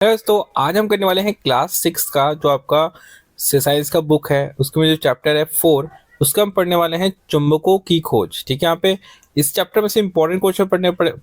तो आज हम करने वाले हैं क्लास 6 का जो आपका साइंस का बुक है उसके में जो चैप्टर है 4 उसका हम पढ़ने वाले हैं चुंबकों की खोज। ठीक है, यहाँ पे इस चैप्टर में से इंपॉर्टेंट क्वेश्चन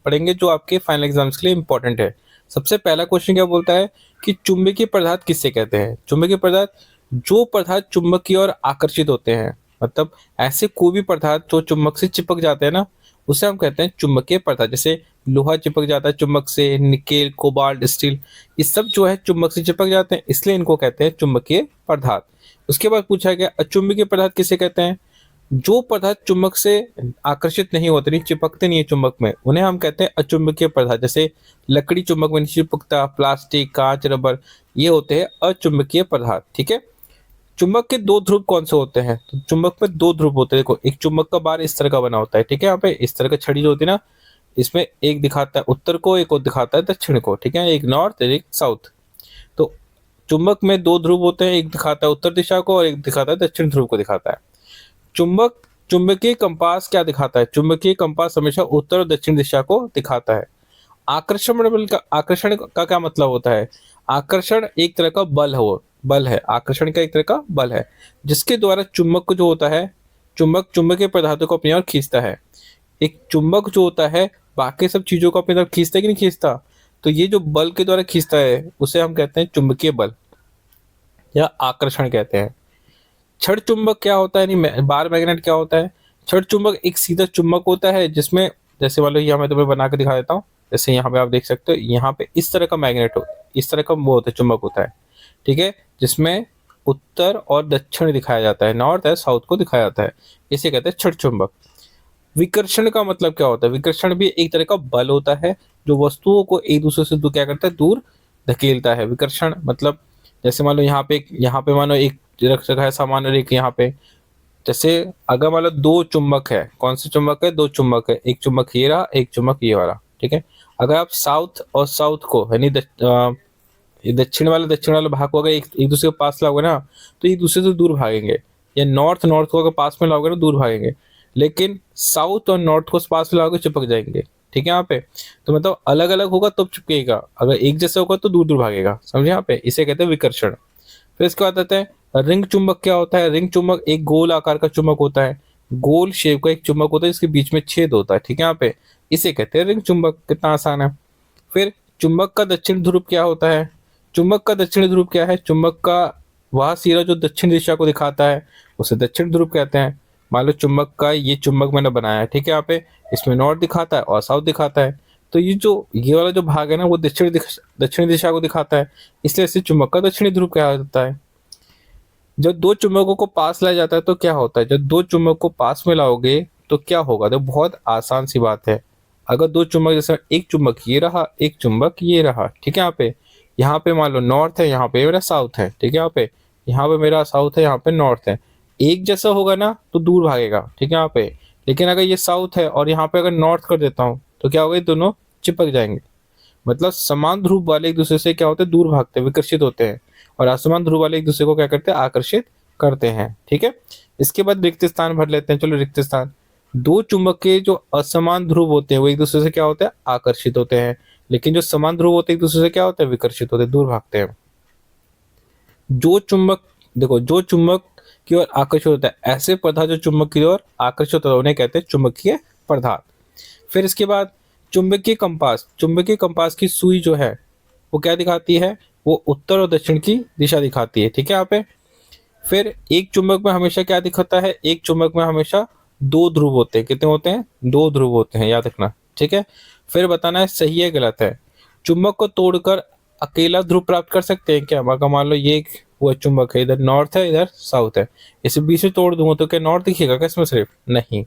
पढ़ेंगे जो आपके फाइनल एग्जाम्स के लिए इंपॉर्टेंट है। सबसे पहला क्वेश्चन क्या बोलता है कि चुंबकीय पदार्थ किससे कहते हैं। चुंबकीय पदार्थ जो पदार्थ चुंबक की ओर आकर्षित होते हैं, मतलब ऐसे कोई भी पदार्थ जो चुंबक से चिपक जाते हैं ना, उसे हम कहते हैं चुंबकीय पदार्थ। जैसे लोहा चिपक जाता है चुंबक से, निकेल, कोबाल्ट, स्टील, ये सब जो है चुंबक से चिपक जाते हैं, इसलिए इनको कहते हैं चुंबकीय पदार्थ। उसके बाद पूछा गया अचुंबकीय पदार्थ किसे कहते हैं। जो पदार्थ चुंबक से आकर्षित नहीं होते, नहीं चिपकते नहीं है चुंबक में, उन्हें हम कहते हैं अचुंबकीय पदार्थ। जैसे लकड़ी चुंबक में नहीं चिपकता, प्लास्टिक, कांच, रबर, ये होते हैं अचुंबकीय पदार्थ। ठीक है। चुंबक के दो ध्रुव कौन से होते हैं। तो चुंबक में दो ध्रुव होते हैं। देखो, एक चुंबक का बार इस तरह का बना होता है। ठीक है, यहाँ पे इस तरह का छड़ी जो होती है ना, इसमें एक दिखाता है उत्तर को, एक और दिखाता है दक्षिण को। ठीक है, एक नॉर्थ एक साउथ। तो चुंबक में दो ध्रुव होते हैं, एक दिखाता है उत्तर दिशा को और एक दिखाता है दक्षिण ध्रुव को दिखाता है। चुंबक चुंबकीय कंपास क्या दिखाता है। चुंबकीय कंपास हमेशा उत्तर और दक्षिण दिशा को दिखाता है। आकर्षण का क्या मतलब होता है। आकर्षण एक तरह का बल है। आकर्षण का एक तरह का बल है जिसके द्वारा चुंबक को जो होता है, चुंबक चुंबकीय पदार्थों को अपनी ओर खींचता है। एक चुंबक जो होता है बाकी सब चीजों को अपनी तरफ खींचता है कि नहीं खींचता। तो ये जो बल के द्वारा खींचता है उसे हम कहते हैं चुंबकीय बल या आकर्षण कहते हैं। छड़ चुंबक क्या होता है, यानी बार मैग्नेट क्या होता है। छड़ चुंबक एक सीधा चुंबक होता है जिसमें, जैसे मान लो यहाँ मैं तुम्हें बना के दिखा देता हूँ। जैसे यहाँ पे आप देख सकते हो, यहाँ पे इस तरह का मैग्नेट हो, इस तरह का वो होता है, चुंबक होता है। ठीक है, जिसमें उत्तर और दक्षिण दिखाया जाता है, नॉर्थ है साउथ को दिखाया जाता है, इसे कहते हैं छड़ चुंबक। विकर्षण का मतलब क्या होता है। विकर्षण भी एक तरह का बल होता है जो वस्तुओं को एक दूसरे से दूर क्या करता है, दूर धकेलता है। विकर्षण मतलब जैसे मान लो यहाँ पे मानो एक रख रखा है सामान और एक यहाँ पे। जैसे अगर मान लो दो चुंबक है, कौन से चुंबक है, दो चुंबक है, एक चुंबक ये रहा एक चुंबक ये वाला। ठीक है, अगर आप साउथ और साउथ को यानी ये दक्षिण वाले भाग को अगर एक दूसरे के पास लाओगे ना, तो एक दूसरे से दूर भागेंगे। या नॉर्थ नॉर्थ को अगर पास में लाओगे ना, दूर भागेंगे। लेकिन साउथ और नॉर्थ को पास में लाओगे चिपक जाएंगे। ठीक है, यहाँ पे तो मतलब अलग अलग होगा तब चिपकेगा, अगर एक जैसा होगा तो दूर दूर भागेगा। समझे, यहाँ पे इसे कहते हैं विकर्षण। फिर इसके बाद आते हैं रिंग चुंबक क्या होता है। रिंग चुंबक एक गोल आकार का चुंबक होता है, गोल शेप का एक चुंबक होता है जिसके बीच में छेद होता है। ठीक है, यहाँ पे इसे कहते हैं रिंग चुंबक। कितना आसान है। फिर चुंबक का दक्षिण ध्रुव क्या होता है। चुंबक का दक्षिणी ध्रुव क्या है। चुंबक का वह सिरा जो दक्षिण दिशा को दिखाता है उसे दक्षिण ध्रुव कहते हैं। मान लो चुंबक का ये चुंबक मैंने बनाया है, ठीक है, यहाँ पे इसमें नॉर्थ दिखाता है और साउथ दिखाता है। तो ये वाला जो भाग है ना, वो दक्षिणी दिशा को दिखाता है, इसलिए इसे चुंबक का दक्षिणी ध्रुव कहा जाता है। जब दो चुंबकों को पास लाया जाता है तो क्या होता है। जब दो चुंबक को पास में लाओगे तो क्या होगा। तो बहुत आसान सी बात है। अगर दो चुंबक, जैसे एक चुंबक ये रहा एक चुंबक ये रहा, ठीक है, यहाँ पे मान लो नॉर्थ है, यहाँ पे मेरा साउथ है। ठीक है, यहाँ पे मेरा साउथ है, यहाँ पे नॉर्थ है। एक जैसा होगा ना तो दूर भागेगा। ठीक है, यहाँ पे लेकिन अगर ये साउथ है और यहाँ पे अगर नॉर्थ कर देता हूँ तो क्या होगा, ये दोनों चिपक जाएंगे। मतलब समान ध्रुव वाले एक दूसरे से क्या होते हैं, दूर भागते हैं, विकर्षित होते हैं। और असमान ध्रुव वाले एक दूसरे को क्या करते हैं, आकर्षित करते हैं। ठीक है, इसके बाद रिक्त स्थान भर लेते हैं। चलो, रिक्त स्थान। दो चुंबक के जो असमान ध्रुव होते हैं वो एक दूसरे से क्या होते हैं, आकर्षित होते हैं। लेकिन जो समान ध्रुव होते हैं एक दूसरे से क्या होते हैं, विकर्षित होते हैं, दूर भागते हैं। जो चुंबक देखो, जो चुंबक की ओर आकर्षित होता है, ऐसे पदार्थ जो चुंबक की ओर आकर्षित होता है उन्हें कहते हैं चुंबकीय पदार्थ। फिर इसके बाद चुंबकीय कंपास की सुई जो है वो क्या दिखाती है, वो उत्तर और दक्षिण की दिशा दिखाती है। ठीक है, यहाँ पे फिर एक चुंबक में हमेशा क्या दिखाता है, एक चुंबक में हमेशा दो ध्रुव होते हैं। कितने होते हैं, दो ध्रुव होते हैं, याद रखना। ठीक है, फिर बताना है सही है गलत है। चुंबक को तोड़कर अकेला ध्रुव प्राप्त कर सकते हैं क्या। अगर मान लो ये वो चुंबक है, इधर नॉर्थ है इधर साउथ है, इसे बीच में तोड़ दूंगा तो क्या नॉर्थ दिखेगा क्या इसमें, सिर्फ नहीं।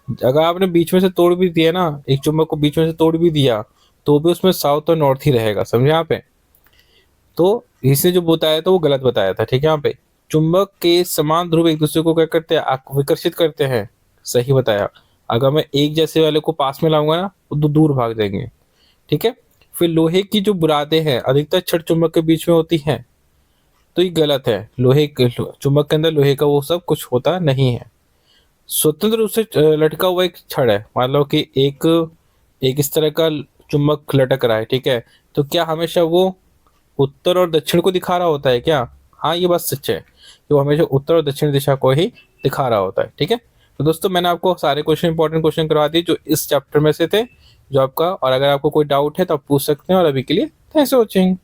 अगर आपने बीच में से तोड़ भी दिया ना, एक चुंबक को बीच में से तोड़ भी दिया, तो भी उसमें साउथ और नॉर्थ ही रहेगा। समझे यहाँ पे। तो इसने जो बताया था वो गलत बताया था। ठीक है, यहाँ पे चुंबक के समान ध्रुव एक दूसरे को क्या करते हैं, विकर्षित करते हैं। सही बताया। अगर मैं एक जैसे वाले को पास में लाऊंगा ना तो दूर भाग जाएंगे। ठीक है, फिर लोहे की जो बुरादें हैं अधिकतर छड़ चुंबक के बीच में होती हैं, तो ये गलत है। चुंबक के अंदर लोहे का वो सब कुछ होता नहीं है। स्वतंत्र रूप से लटका हुआ एक छड़ है, मान लो कि एक एक इस तरह का चुंबक लटक रहा है। ठीक है, तो क्या हमेशा वो उत्तर और दक्षिण को दिखा रहा होता है क्या? हाँ, ये बात सच है कि वो हमेशा उत्तर और दक्षिण दिशा को ही दिखा रहा होता है। ठीक है, तो दोस्तों मैंने आपको सारे क्वेश्चन, इंपॉर्टेंट क्वेश्चन करवा दिए जो इस चैप्टर में से थे, जो आपका, और अगर आपको कोई डाउट है तो आप पूछ सकते हैं। और अभी के लिए थैंक्स फॉर वॉचिंग।